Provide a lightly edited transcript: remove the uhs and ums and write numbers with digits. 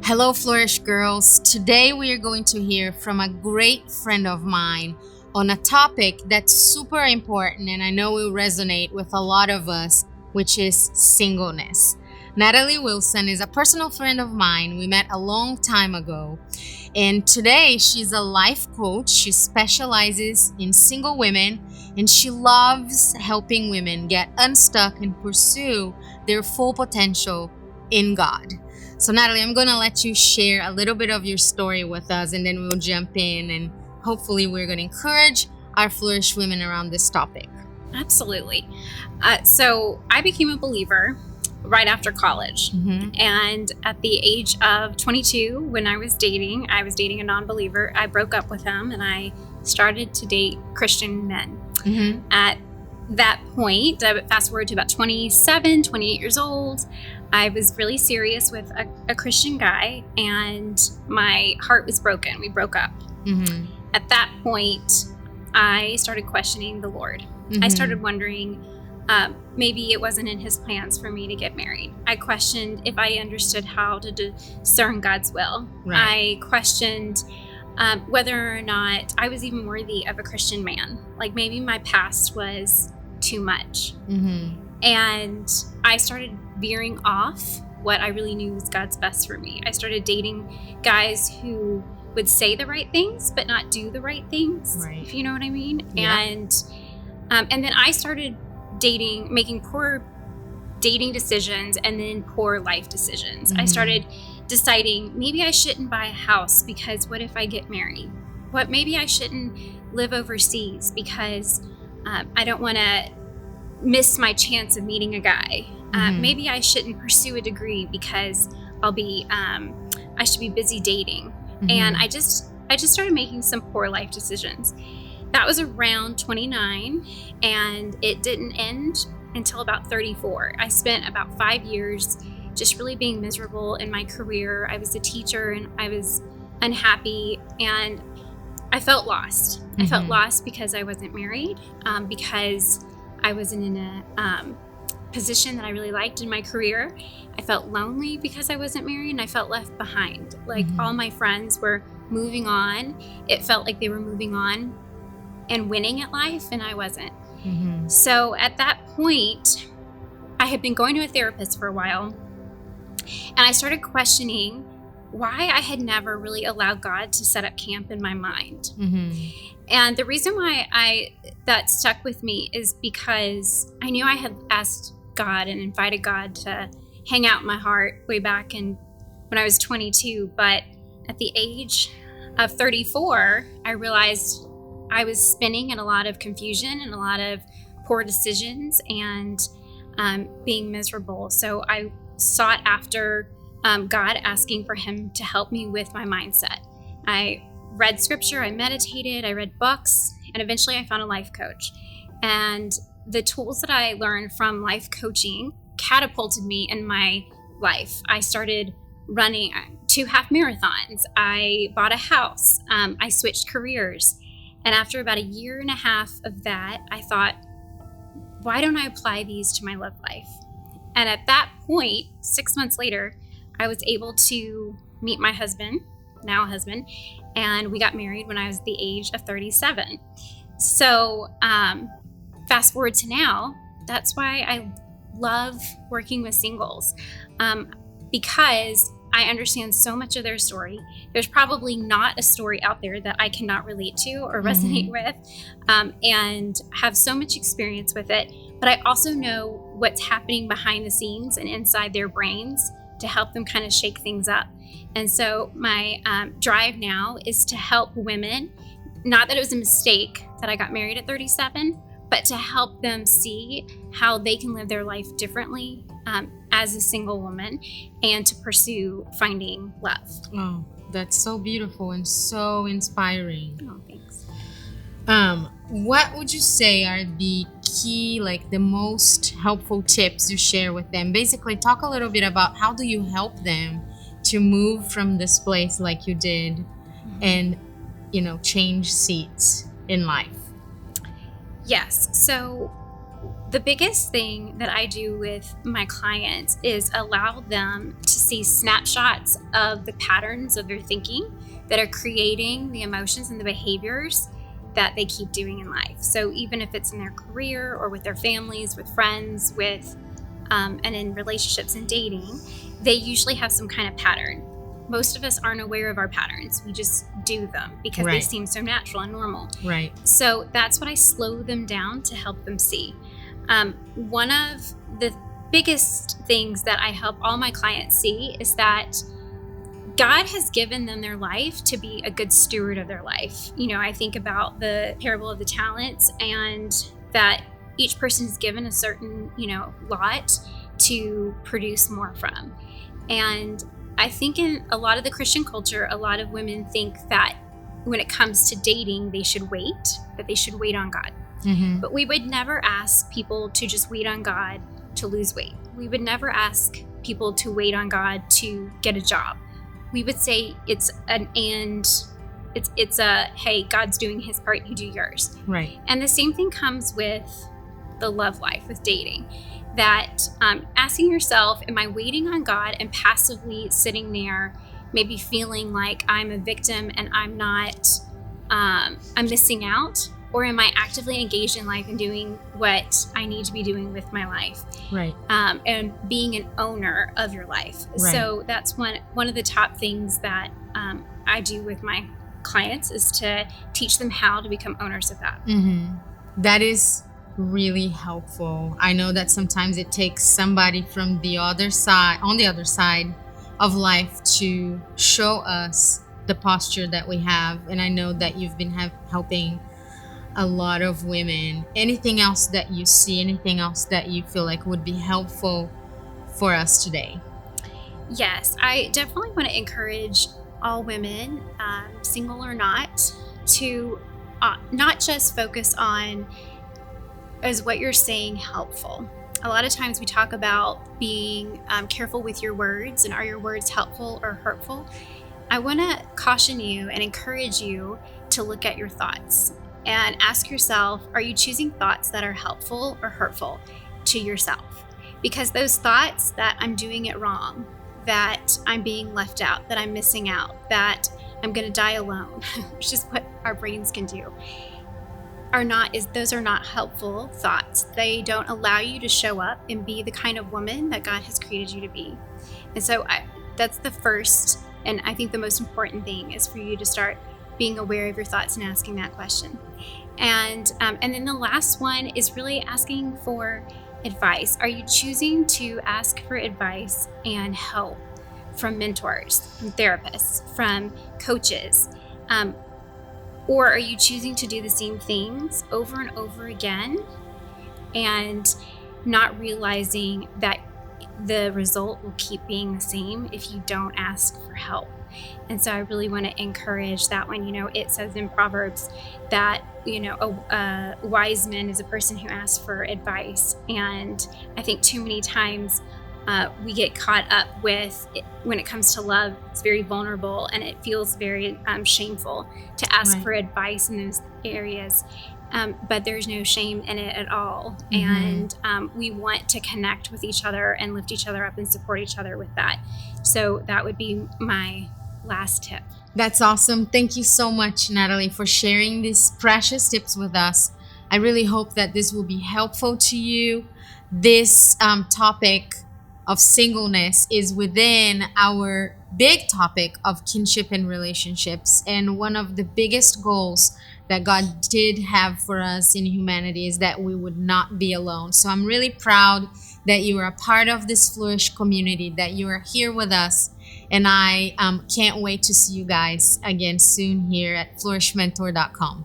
Hello, Flourish girls. Today we are going to hear from a great friend of mine on a topic that's super important and I know will resonate with a lot of us, which is singleness. Natalie Wilson is a personal friend of mine. We met a long time ago. And today she's a life coach. She specializes in single women and she loves helping women get unstuck and pursue their full potential in God. So Natalie, I'm going to let you share a little bit of your story with us and then we'll jump in and hopefully we're going to encourage our Flourish women around this topic. Absolutely. So I became a believer right after college. And at the age of 22, when I was dating a non-believer. I broke up with him and I started to date Christian men. At that point, fast forward to about 27, 28 years old, I was really serious with a Christian guy and my heart was broken. We broke up. At that point, I started questioning the Lord. I started wondering, maybe it wasn't in his plans for me to get married. I questioned if I understood how to discern God's will. Right. I questioned whether or not I was even worthy of a Christian man. Like maybe my past was too much. And I started veering off what I really knew was God's best for me. I started dating guys who would say the right things, but not do the right things, if you know what I mean. Yeah. And then I started making poor dating decisions and then poor life decisions. I started deciding maybe I shouldn't buy a house because what if I get married? Maybe I shouldn't live overseas because I don't want to miss my chance of meeting a guy. Maybe I shouldn't pursue a degree because I should be busy dating. And I just started making some poor life decisions. That was around 29 and it didn't end until about 34. I spent about 5 years just really being miserable in my career. I was a teacher and I was unhappy and I felt lost. I felt lost because I wasn't married, because I wasn't in a position that I really liked in my career. I felt lonely because I wasn't married and I felt left behind. Like all my friends were moving on. It felt like they were moving on and winning at life and I wasn't. So at that point, I had been going to a therapist for a while and I started questioning why I had never really allowed God to set up camp in my mind. And the reason why that stuck with me is because I knew I had asked God and invited God to hang out in my heart way back when I was 22. But at the age of 34, I realized I was spinning in a lot of confusion and a lot of poor decisions and being miserable. So I sought after God, asking for him to help me with my mindset. I read scripture, I meditated, I read books, and eventually I found a life coach. And the tools that I learned from life coaching catapulted me in my life. I started running 2 half marathons. I bought a house. I switched careers. And after about 1.5 years of that, I thought, why don't I apply these to my love life? And at that point, 6 months later, I was able to meet my husband, now husband, and we got married when I was the age of 37. So fast forward to now, that's why I love working with singles, because I understand so much of their story. There's probably not a story out there that I cannot relate to or resonate with, and have so much experience with it. But I also know what's happening behind the scenes and inside their brains to help them kind of shake things up. And so my drive now is to help women, not that it was a mistake that I got married at 37, but to help them see how they can live their life differently as a single woman and to pursue finding love. Oh, that's so beautiful and so inspiring. Oh, thanks. What would you say are the key, like the most helpful tips you share with them? Basically, talk a little bit about how do you help them to move from this place like you did and, change seats in life. Yes. So the biggest thing that I do with my clients is allow them to see see snapshots of the patterns of their thinking that are creating the emotions and the behaviors that they keep doing in life. So even if it's in their career or with their families, with friends, with and in relationships and dating, they usually have some kind of pattern. Most of us aren't aware of our patterns. We just do them because they seem so natural and normal. Right. So that's what I slow them down to help them see. One of the biggest things that I help all my clients see is that God has given them their life to be a good steward of their life. I think about the parable of the talents, and that each person is given a certain, lot to produce more from. And I think in a lot of the Christian culture, a lot of women think that when it comes to dating, that they should wait on God. Mm-hmm. But we would never ask people to just wait on God to lose weight. We would never ask people to wait on God to get a job. We would say it's a, hey, God's doing his part, you do yours. Right. And the same thing comes with the love life, with dating. That asking yourself, am I waiting on God and passively sitting there, maybe feeling like I'm a victim and I'm missing out? Or am I actively engaged in life and doing what I need to be doing with my life? Right. And being an owner of your life. Right. So that's one of the top things that I do with my clients, is to teach them how to become owners of that. Mm-hmm. That is really helpful. I know that sometimes it takes somebody from the other side, on the other side of life, to show us the posture that we have. And I know that you've been helping a lot of women. Anything else that you see, anything else that you feel like would be helpful for us today? Yes, I definitely want to encourage all women, single or not, to not just focus on, is what you're saying helpful? A lot of times we talk about being careful with your words, and are your words helpful or hurtful? I want to caution you and encourage you to look at your thoughts and ask yourself, are you choosing thoughts that are helpful or hurtful to yourself? Because those thoughts that I'm doing it wrong, that I'm being left out, that I'm missing out, that I'm going to die alone, which is what our brains can do, those are not helpful thoughts. They don't allow you to show up and be the kind of woman that God has created you to be. And so that's the first, and I think the most important thing, is for you to start being aware of your thoughts and asking that question. And then the last one is really asking for advice. Are you choosing to ask for advice and help from mentors, from therapists, from coaches? Or are you choosing to do the same things over and over again and not realizing that the result will keep being the same if you don't ask for help? And so I really want to encourage that one. It says in Proverbs that, a wise man is a person who asks for advice. And I think too many times we get caught up with, when it comes to love, it's very vulnerable and it feels very shameful to ask for advice in those areas. But there's no shame in it at all. Mm-hmm. And we want to connect with each other and lift each other up and support each other with that. So that would be my last tip. That's awesome. Thank you so much, Natalie, for sharing these precious tips with us. I really hope that this will be helpful to you. This topic of singleness is within our big topic of kinship and relationships. And one of the biggest goals that God did have for us in humanity is that we would not be alone. So I'm really proud that you are a part of this Flourish community, that you are here with us. And I can't wait to see you guys again soon here at flourishmentor.com.